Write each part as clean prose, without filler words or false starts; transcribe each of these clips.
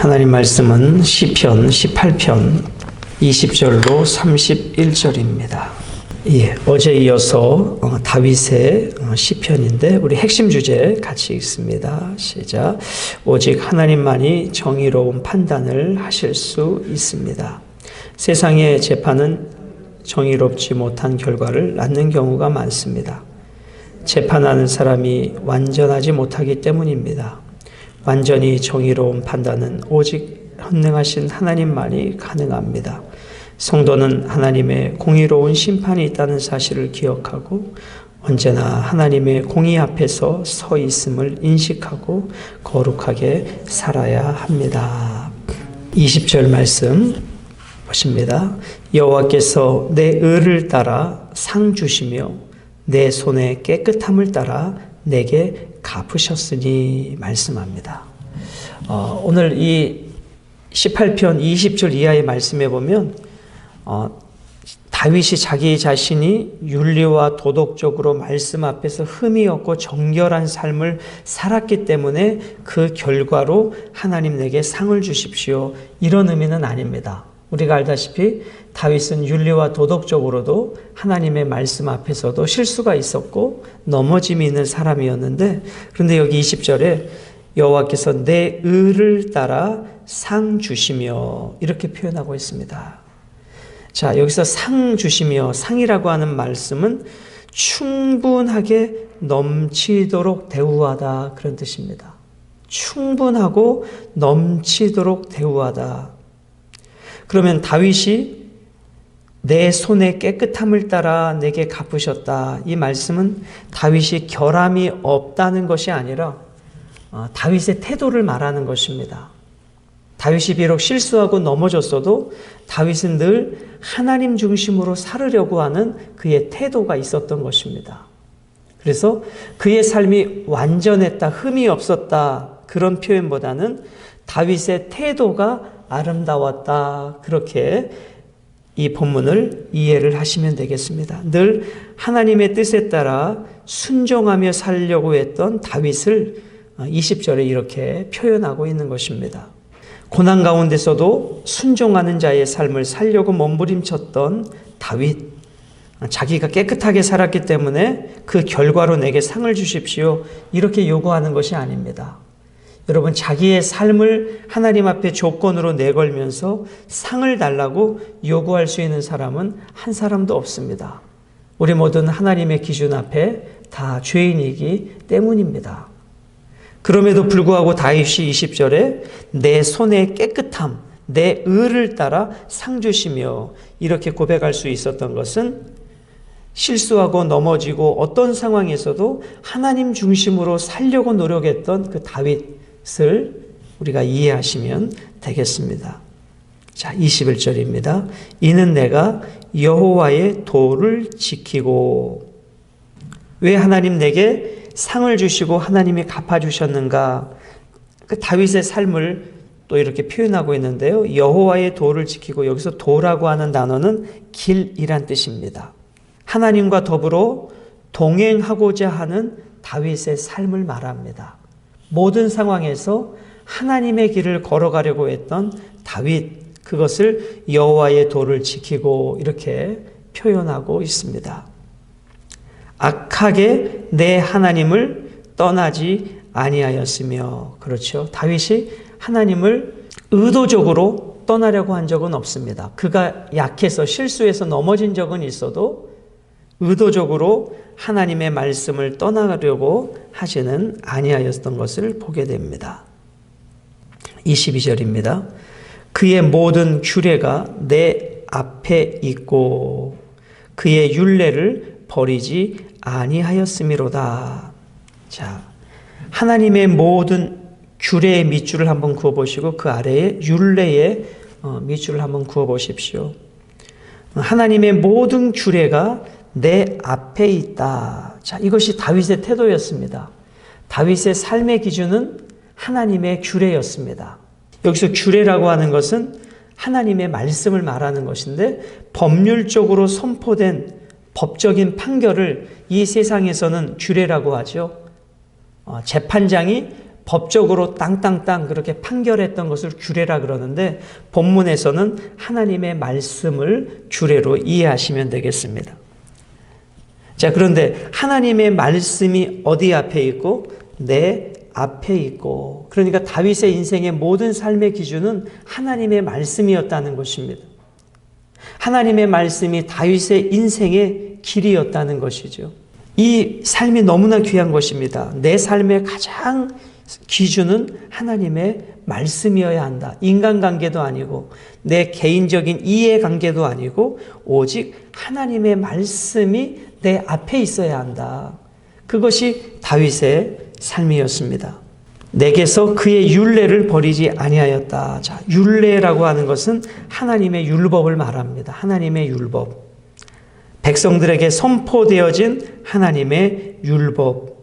하나님 말씀은 시편 18편 20절로 31절입니다. 어제 이어서 다윗의 시편인데 우리 핵심 주제 같이 읽습니다. 시작. 오직 하나님만이 정의로운 판단을 하실 수 있습니다. 세상의 재판은 정의롭지 못한 결과를 낳는 경우가 많습니다. 재판하는 사람이 완전하지 못하기 때문입니다. 완전히 정의로운 판단은 오직 현능하신 하나님만이 가능합니다. 성도는 하나님의 공의로운 심판이 있다는 사실을 기억하고 언제나 하나님의 공의 앞에서 서 있음을 인식하고 거룩하게 살아야 합니다. 20절 말씀 보십니다. 여호와께서 내 의를 따라 상 주시며 내 손의 깨끗함을 따라 내게 갚으셨으니 말씀합니다. 오늘 이 18편 20절 이하의 말씀에 보면 다윗이 자기 자신이 윤리와 도덕적으로 말씀 앞에서 흠이 없고 정결한 삶을 살았기 때문에 그 결과로 하나님 내게 상을 주십시오. 이런 의미는 아닙니다. 우리가 알다시피 다윗은 윤리와 도덕적으로도 하나님의 말씀 앞에서도 실수가 있었고 넘어짐이 있는 사람이었는데, 그런데 여기 20절에 여호와께서 내 의를 따라 상 주시며 이렇게 표현하고 있습니다. 자, 여기서 상 주시며, 상이라고 하는 말씀은 충분하게 넘치도록 대우하다, 그런 뜻입니다. 충분하고 넘치도록 대우하다. 그러면 다윗이 내 손의 깨끗함을 따라 내게 갚으셨다. 이 말씀은 다윗이 결함이 없다는 것이 아니라 다윗의 태도를 말하는 것입니다. 다윗이 비록 실수하고 넘어졌어도 다윗은 늘 하나님 중심으로 살으려고 하는 그의 태도가 있었던 것입니다. 그래서 그의 삶이 완전했다, 흠이 없었다, 그런 표현보다는 다윗의 태도가 아름다웠다, 그렇게 이 본문을 이해를 하시면 되겠습니다. 늘 하나님의 뜻에 따라 순종하며 살려고 했던 다윗을 20절에 이렇게 표현하고 있는 것입니다. 고난 가운데서도 순종하는 자의 삶을 살려고 몸부림쳤던 다윗, 자기가 깨끗하게 살았기 때문에 그 결과로 내게 상을 주십시오, 이렇게 요구하는 것이 아닙니다. 여러분, 자기의 삶을 하나님 앞에 조건으로 내걸면서 상을 달라고 요구할 수 있는 사람은 한 사람도 없습니다. 우리 모두는 하나님의 기준 앞에 다 죄인이기 때문입니다. 그럼에도 불구하고 다윗이 20절에 내 손의 깨끗함, 내 의를 따라 상 주시며 이렇게 고백할 수 있었던 것은 실수하고 넘어지고 어떤 상황에서도 하나님 중심으로 살려고 노력했던 그 다윗을 우리가 이해하시면 되겠습니다. 자, 21절입니다. 이는 내가 여호와의 도를 지키고. 왜 하나님 내게 상을 주시고 하나님이 갚아주셨는가? 그 다윗의 삶을 또 이렇게 표현하고 있는데요. 여호와의 도를 지키고, 여기서 도라고 하는 단어는 길이란 뜻입니다. 하나님과 더불어 동행하고자 하는 다윗의 삶을 말합니다. 모든 상황에서 하나님의 길을 걸어가려고 했던 다윗, 그것을 여호와의 도를 지키고 이렇게 표현하고 있습니다. 악하게 내 하나님을 떠나지 아니하였으며, 그렇죠. 다윗이 하나님을 의도적으로 떠나려고 한 적은 없습니다. 그가 약해서 실수해서 넘어진 적은 있어도 의도적으로 하나님의 말씀을 떠나려고 하지는 아니하였던 것을 보게 됩니다. 22절입니다. 그의 모든 규례가 내 앞에 있고 그의 율례를 버리지 아니하였음이로다. 자, 하나님의 모든 규례의 밑줄을 한번 그어보시고 그 아래에 율례의 밑줄을 한번 그어보십시오. 하나님의 모든 규례가 내 앞에 있다. 자, 이것이 다윗의 태도였습니다. 다윗의 삶의 기준은 하나님의 규례였습니다. 여기서 규례라고 하는 것은 하나님의 말씀을 말하는 것인데, 법률적으로 선포된 법적인 판결을 이 세상에서는 규례라고 하죠. 재판장이 법적으로 땅땅땅 그렇게 판결했던 것을 규례라 그러는데 본문에서는 하나님의 말씀을 규례로 이해하시면 되겠습니다. 자, 그런데 하나님의 말씀이 어디 앞에 있고 내 앞에 있고, 그러니까 다윗의 인생의 모든 삶의 기준은 하나님의 말씀이었다는 것입니다. 하나님의 말씀이 다윗의 인생의 길이었다는 것이죠. 이 삶이 너무나 귀한 것입니다. 내 삶의 가장 기준은 하나님의 말씀이어야 한다. 인간관계도 아니고 내 개인적인 이해관계도 아니고 오직 하나님의 말씀이 내 앞에 있어야 한다. 그것이 다윗의 삶이었습니다. 내게서 그의 율례를 버리지 아니하였다. 자, 율례라고 하는 것은 하나님의 율법을 말합니다. 하나님의 율법. 백성들에게 선포되어진 하나님의 율법.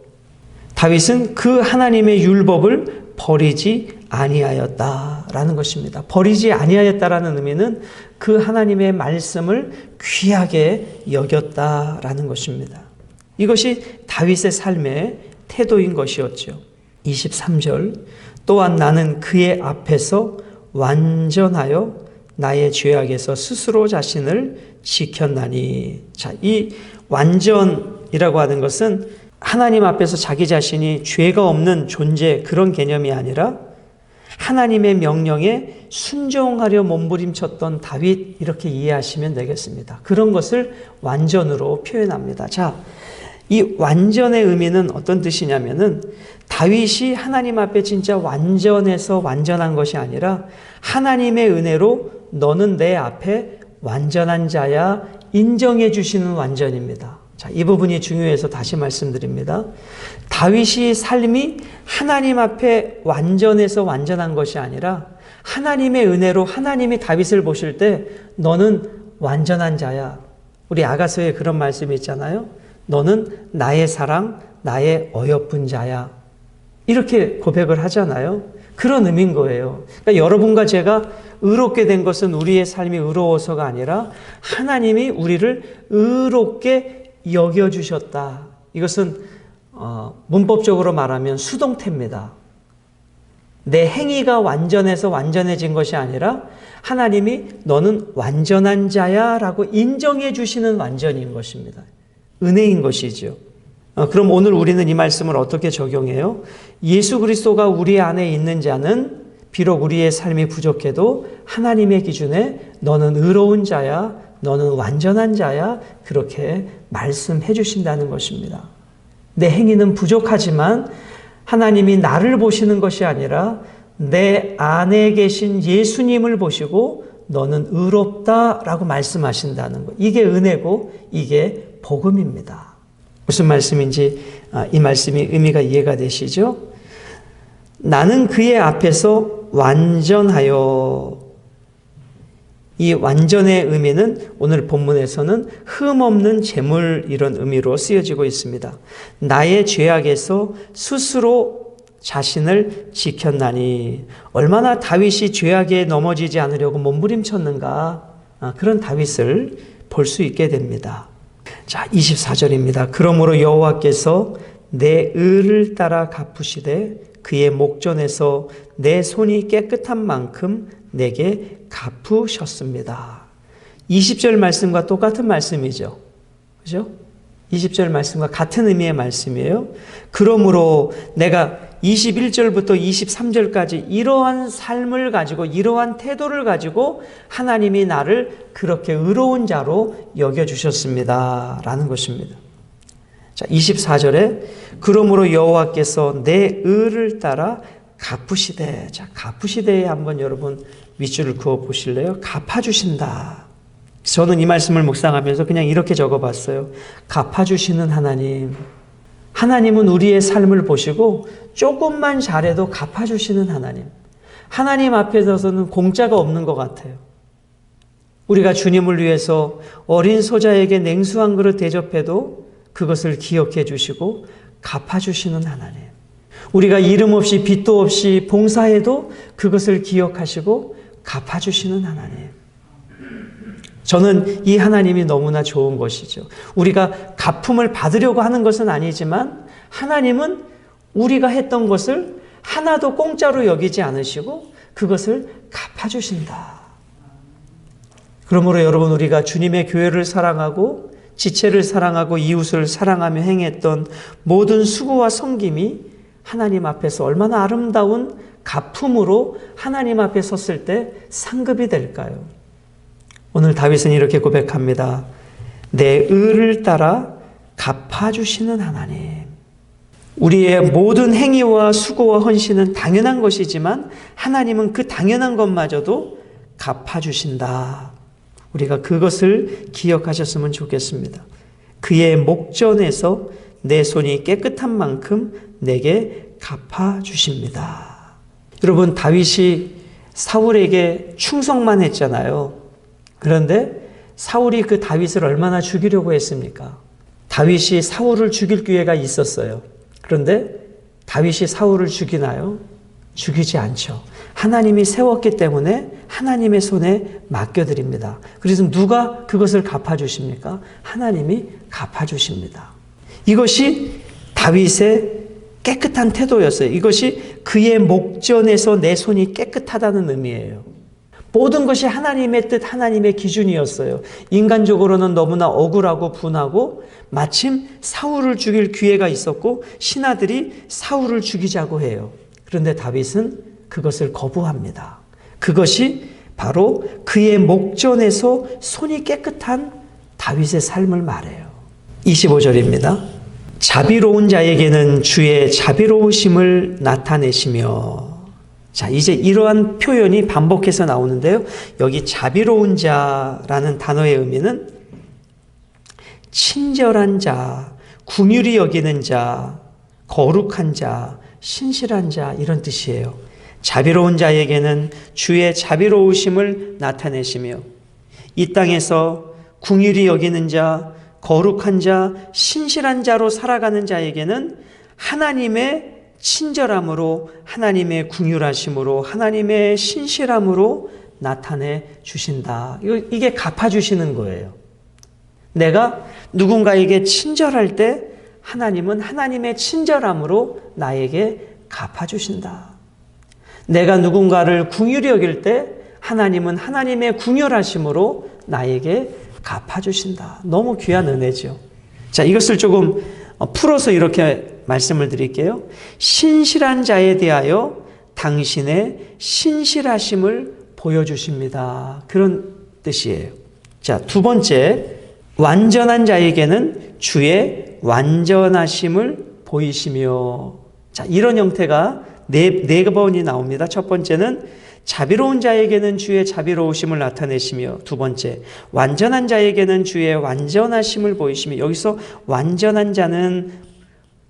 다윗은 그 하나님의 율법을 버리지 아니하였다라는 것입니다. 버리지 아니하였다라는 의미는 그 하나님의 말씀을 귀하게 여겼다라는 것입니다. 이것이 다윗의 삶의 태도인 것이었죠. 23절, 또한 나는 그의 앞에서 완전하여 나의 죄악에서 스스로 자신을 지켰나니. 자, 이 완전이라고 하는 것은 하나님 앞에서 자기 자신이 죄가 없는 존재, 그런 개념이 아니라 하나님의 명령에 순종하려 몸부림쳤던 다윗, 이렇게 이해하시면 되겠습니다. 그런 것을 완전으로 표현합니다. 자, 이 완전의 의미는 어떤 뜻이냐면은 다윗이 하나님 앞에 진짜 완전해서 완전한 것이 아니라 하나님의 은혜로 너는 내 앞에 완전한 자야 인정해 주시는 완전입니다. 자, 이 부분이 중요해서 다시 말씀드립니다. 다윗의 삶이 하나님 앞에 완전해서 완전한 것이 아니라 하나님의 은혜로 하나님이 다윗을 보실 때 너는 완전한 자야. 우리 아가서에 그런 말씀이 있잖아요. 너는 나의 사랑, 나의 어여쁜 자야. 이렇게 고백을 하잖아요. 그런 의미인 거예요. 그러니까 여러분과 제가 의롭게 된 것은 우리의 삶이 의로워서가 아니라 하나님이 우리를 의롭게 여겨주셨다. 이것은 문법적으로 말하면 수동태입니다. 내 행위가 완전해서 완전해진 것이 아니라 하나님이 너는 완전한 자야 라고 인정해 주시는 완전인 것입니다. 은혜인 것이죠. 그럼 오늘 우리는 이 말씀을 어떻게 적용해요? 예수 그리스도가 우리 안에 있는 자는 비록 우리의 삶이 부족해도 하나님의 기준에 너는 의로운 자야, 너는 완전한 자야, 그렇게 말씀해 주신다는 것입니다. 내 행위는 부족하지만 하나님이 나를 보시는 것이 아니라 내 안에 계신 예수님을 보시고 너는 의롭다라고 말씀하신다는 것. 이게 은혜고 이게 복음입니다. 무슨 말씀인지 이 말씀이 의미가 이해가 되시죠? 나는 그의 앞에서 완전하여. 이 완전의 의미는 오늘 본문에서는 흠없는 재물, 이런 의미로 쓰여지고 있습니다. 나의 죄악에서 스스로 자신을 지켰나니. 얼마나 다윗이 죄악에 넘어지지 않으려고 몸부림쳤는가, 그런 다윗을 볼 수 있게 됩니다. 자, 24절입니다. 그러므로 여호와께서 내 의를 따라 갚으시되 그의 목전에서 내 손이 깨끗한 만큼 내게 갚으셨습니다. 20절 말씀과 똑같은 말씀이죠. 그죠? 20절 말씀과 같은 의미의 말씀이에요. 그러므로 내가 21절부터 23절까지 이러한 삶을 가지고, 이러한 태도를 가지고 하나님이 나를 그렇게 의로운 자로 여겨주셨습니다 라는 것입니다. 자, 24절에 그러므로 여호와께서 내 의를 따라 갚으시되. 자, 갚으시되에 한번 여러분 밑줄을 그어 보실래요? 갚아주신다. 저는 이 말씀을 묵상하면서 그냥 이렇게 적어봤어요. 갚아주시는 하나님. 하나님은 우리의 삶을 보시고 조금만 잘해도 갚아주시는 하나님. 하나님 앞에 서서는 공짜가 없는 것 같아요. 우리가 주님을 위해서 어린 소자에게 냉수 한 그릇 대접해도 그것을 기억해 주시고 갚아주시는 하나님. 우리가 이름 없이 빚도 없이 봉사해도 그것을 기억하시고 갚아주시는 하나님. 저는 이 하나님이 너무나 좋은 것이죠. 우리가 갚음을 받으려고 하는 것은 아니지만 하나님은 우리가 했던 것을 하나도 공짜로 여기지 않으시고 그것을 갚아주신다. 그러므로 여러분, 우리가 주님의 교회를 사랑하고 지체를 사랑하고 이웃을 사랑하며 행했던 모든 수고와 섬김이 하나님 앞에서 얼마나 아름다운 갚음으로 하나님 앞에 섰을 때 상급이 될까요? 오늘 다윗은 이렇게 고백합니다. 내 의를 따라 갚아주시는 하나님. 우리의 모든 행위와 수고와 헌신은 당연한 것이지만 하나님은 그 당연한 것마저도 갚아주신다. 우리가 그것을 기억하셨으면 좋겠습니다. 그의 목전에서 내 손이 깨끗한 만큼 내게 갚아주십니다. 여러분, 다윗이 사울에게 충성만 했잖아요. 그런데 사울이 그 다윗을 얼마나 죽이려고 했습니까? 다윗이 사울을 죽일 기회가 있었어요. 그런데 다윗이 사울을 죽이나요? 죽이지 않죠. 하나님이 세웠기 때문에 하나님의 손에 맡겨드립니다. 그래서 누가 그것을 갚아주십니까? 하나님이 갚아주십니다. 이것이 다윗의 깨끗한 태도였어요. 이것이 그의 목전에서 내 손이 깨끗하다는 의미예요. 모든 것이 하나님의 뜻, 하나님의 기준이었어요. 인간적으로는 너무나 억울하고 분하고 마침 사울을 죽일 기회가 있었고 신하들이 사울을 죽이자고 해요. 그런데 다윗은 그것을 거부합니다. 그것이 바로 그의 목전에서 손이 깨끗한 다윗의 삶을 말해요. 25절입니다. 자비로운 자에게는 주의 자비로우심을 나타내시며. 자, 이제 이러한 표현이 반복해서 나오는데요. 여기 자비로운 자라는 단어의 의미는 친절한 자, 긍휼히 여기는 자, 거룩한 자, 신실한 자, 이런 뜻이에요. 자비로운 자에게는 주의 자비로우심을 나타내시며 이 땅에서 긍휼히 여기는 자, 거룩한 자, 신실한 자로 살아가는 자에게는 하나님의 친절함으로, 하나님의 긍휼하심으로, 하나님의 신실함으로 나타내 주신다. 이게 갚아주시는 거예요. 내가 누군가에게 친절할 때 하나님은 하나님의 친절함으로 나에게 갚아주신다. 내가 누군가를 긍휼히 여길 때 하나님은 하나님의 긍휼하심으로 나에게 갚아주신다. 너무 귀한 은혜죠. 자, 이것을 조금 풀어서 이렇게 말씀을 드릴게요. 신실한 자에 대하여 당신의 신실하심을 보여주십니다. 그런 뜻이에요. 자, 두 번째, 완전한 자에게는 주의 완전하심을 보이시며. 자, 이런 형태가 네 번이 나옵니다. 첫 번째는 자비로운 자에게는 주의 자비로우심을 나타내시며, 두 번째, 완전한 자에게는 주의 완전하심을 보이시며. 여기서 완전한 자는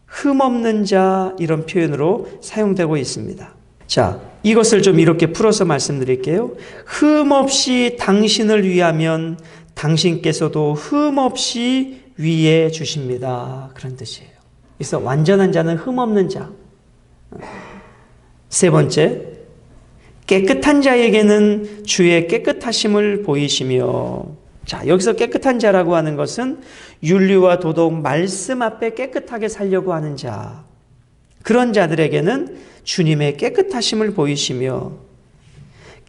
흠없는 자, 이런 표현으로 사용되고 있습니다. 자, 이것을 좀 이렇게 풀어서 말씀드릴게요. 흠없이 당신을 위하면 당신께서도 흠없이 위해 주십니다. 그런 뜻이에요. 그래서 완전한 자는 흠없는 자. 세 번째, 깨끗한 자에게는 주의 깨끗하심을 보이시며. 자, 여기서 깨끗한 자라고 하는 것은 윤리와 도덕, 말씀 앞에 깨끗하게 살려고 하는 자. 그런 자들에게는 주님의 깨끗하심을 보이시며,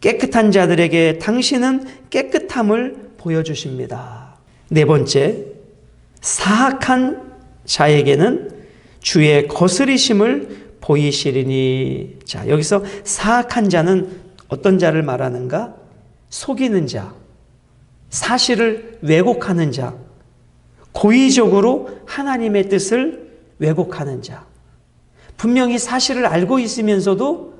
깨끗한 자들에게 당신은 깨끗함을 보여주십니다. 네 번째, 사악한 자에게는 주의 거스리심을 보이시리니. 자, 여기서 사악한 자는 어떤 자를 말하는가? 속이는 자, 사실을 왜곡하는 자, 고의적으로 하나님의 뜻을 왜곡하는 자, 분명히 사실을 알고 있으면서도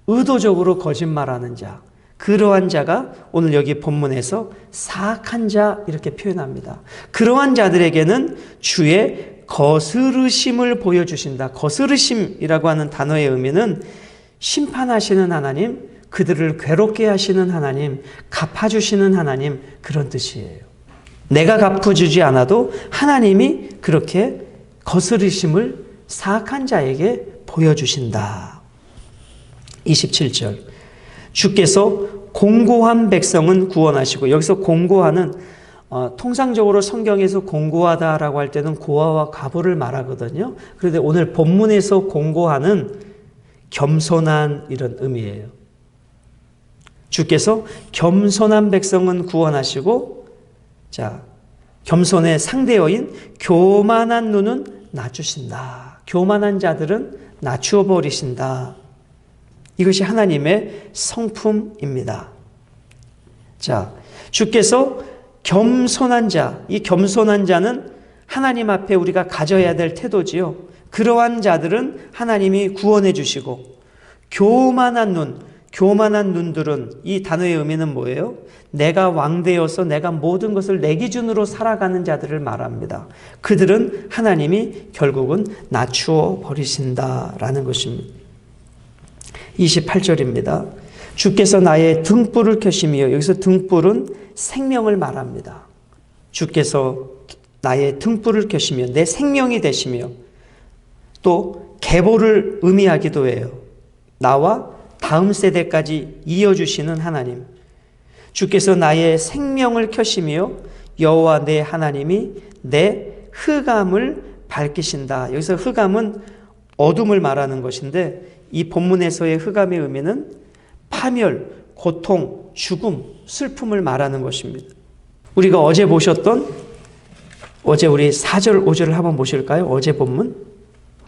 의도적으로 거짓말하는 자, 그러한 자가 오늘 여기 본문에서 사악한 자 이렇게 표현합니다. 그러한 자들에게는 주의 거스르심을 보여주신다. 거스르심이라고 하는 단어의 의미는 심판하시는 하나님, 그들을 괴롭게 하시는 하나님, 갚아주시는 하나님, 그런 뜻이에요. 내가 갚아주지 않아도 하나님이 그렇게 거스르심을 사악한 자에게 보여주신다. 27절, 주께서 공고한 백성은 구원하시고. 여기서 공고하는 통상적으로 성경에서 공고하다라고 할 때는 고아와 과부를 말하거든요. 그런데 오늘 본문에서 공고하는 겸손한 이런 의미예요. 주께서 겸손한 백성은 구원하시고, 자, 겸손의 상대어인 교만한 눈은 낮추신다. 교만한 자들은 낮추어 버리신다. 이것이 하나님의 성품입니다. 자, 주께서 겸손한 자, 이 겸손한 자는 하나님 앞에 우리가 가져야 될 태도지요. 그러한 자들은 하나님이 구원해 주시고, 교만한 눈들은, 이 단어의 의미는 뭐예요? 내가 왕되어서 내가 모든 것을 내 기준으로 살아가는 자들을 말합니다. 그들은 하나님이 결국은 낮추어 버리신다라는 것입니다. 28절입니다. 주께서 나의 등불을 켜시며, 여기서 등불은 생명을 말합니다. 주께서 나의 등불을 켜시며 내 생명이 되시며, 또 계보를 의미하기도 해요. 나와 다음 세대까지 이어주시는 하나님. 주께서 나의 생명을 켜시며 여호와 내 하나님이 내 흑암을 밝히신다. 여기서 흑암은 어둠을 말하는 것인데, 이 본문에서의 흑암의 의미는 파멸, 고통, 죽음, 슬픔을 말하는 것입니다. 우리가 어제 보셨던, 어제 우리 4절 5절을 한번 보실까요? 어제 본문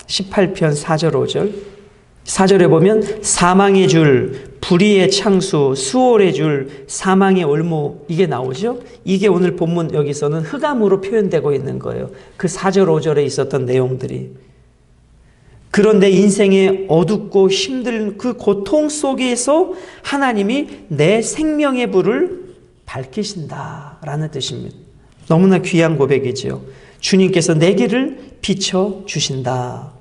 18편 4절 5절. 4절에 보면 사망의 줄, 불의의 창수, 수월의 줄, 사망의 올무, 이게 나오죠. 이게 오늘 본문 여기서는 흑암으로 표현되고 있는 거예요. 그 4절 5절에 있었던 내용들이. 그런데 인생의 어둡고 힘든 그 고통 속에서 하나님이 내 생명의 불을 밝히신다라는 뜻입니다. 너무나 귀한 고백이죠. 주님께서 내 길을 비춰주신다.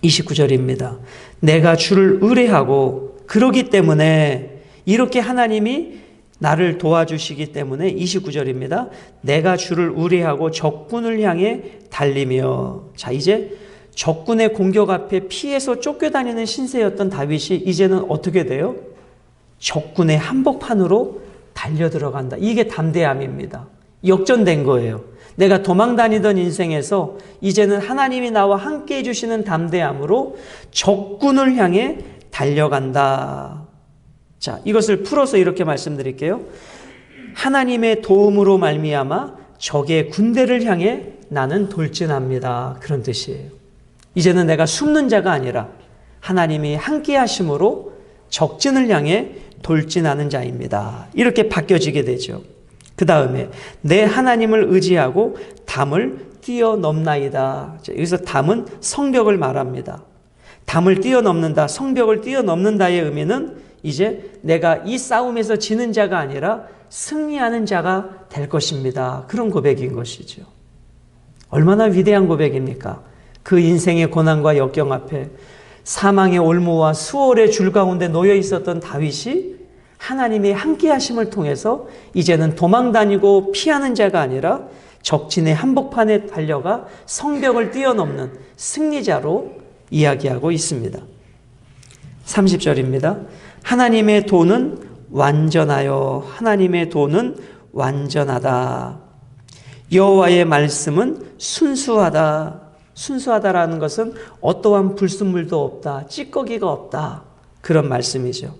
29절입니다. 내가 주를 의뢰하고, 그러기 때문에, 이렇게 하나님이 나를 도와주시기 때문에 29절입니다. 내가 주를 의뢰하고 적군을 향해 달리며. 자, 이제 적군의 공격 앞에 피해서 쫓겨다니는 신세였던 다윗이 이제는 어떻게 돼요? 적군의 한복판으로 달려 들어간다. 이게 담대함입니다. 역전된 거예요. 내가 도망 다니던 인생에서 이제는 하나님이 나와 함께 해주시는 담대함으로 적군을 향해 달려간다. 자, 이것을 풀어서 이렇게 말씀드릴게요. 하나님의 도움으로 말미암아 적의 군대를 향해 나는 돌진합니다. 그런 뜻이에요. 이제는 내가 숨는 자가 아니라 하나님이 함께 하심으로 적진을 향해 돌진하는 자입니다. 이렇게 바뀌어지게 되죠. 그 다음에 내 하나님을 의지하고 담을 뛰어넘나이다. 여기서 담은 성벽을 말합니다. 담을 뛰어넘는다, 성벽을 뛰어넘는다의 의미는 이제 내가 이 싸움에서 지는 자가 아니라 승리하는 자가 될 것입니다. 그런 고백인 것이죠. 얼마나 위대한 고백입니까? 그 인생의 고난과 역경 앞에 사망의 올무와 수월의 줄 가운데 놓여 있었던 다윗이 하나님의 함께 하심을 통해서 이제는 도망 다니고 피하는 자가 아니라 적진의 한복판에 달려가 성벽을 뛰어넘는 승리자로 이야기하고 있습니다. 30절입니다. 하나님의 도는 완전하여, 하나님의 도는 완전하다. 여호와의 말씀은 순수하다. 순수하다라는 것은 어떠한 불순물도 없다, 찌꺼기가 없다, 그런 말씀이죠.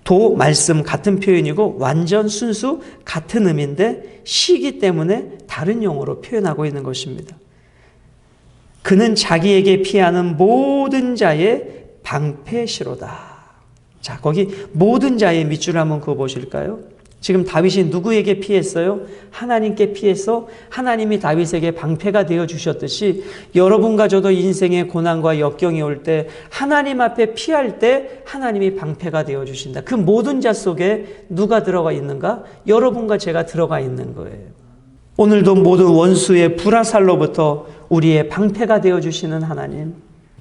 도, 말씀 같은 표현이고 완전, 순수 같은 의미인데 시기 때문에 다른 용어로 표현하고 있는 것입니다. 그는 자기에게 피하는 모든 자의 방패시로다. 자, 거기 모든 자의 밑줄 한번 그어 보실까요? 지금 다윗이 누구에게 피했어요? 하나님께 피해서 하나님이 다윗에게 방패가 되어 주셨듯이 여러분과 저도 인생의 고난과 역경이 올 때 하나님 앞에 피할 때 하나님이 방패가 되어 주신다. 그 모든 자 속에 누가 들어가 있는가? 여러분과 제가 들어가 있는 거예요. 오늘도 모든 원수의 불화살로부터 우리의 방패가 되어 주시는 하나님.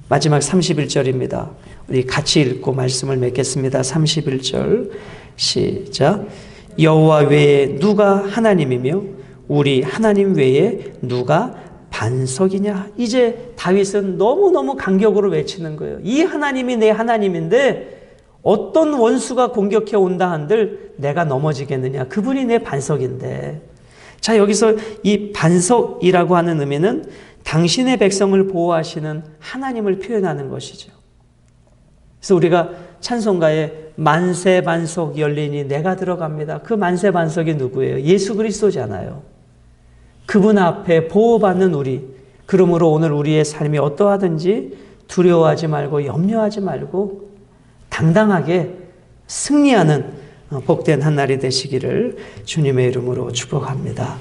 마지막 31절입니다. 우리 같이 읽고 말씀을 맺겠습니다. 31절 시작. 여호와 외에 누가 하나님이며 우리 하나님 외에 누가 반석이냐. 이제 다윗은 너무너무 간격으로 외치는 거예요. 이 하나님이 내 하나님인데 어떤 원수가 공격해 온다 한들 내가 넘어지겠느냐. 그분이 내 반석인데. 자, 여기서 이 반석이라고 하는 의미는 당신의 백성을 보호하시는 하나님을 표현하는 것이죠. 그래서 우리가 찬송가에 만세반석 열리니 내가 들어갑니다. 그 만세반석이 누구예요? 예수 그리스도잖아요. 그분 앞에 보호받는 우리. 그러므로 오늘 우리의 삶이 어떠하든지 두려워하지 말고 염려하지 말고 당당하게 승리하는 복된 한 날이 되시기를 주님의 이름으로 축복합니다.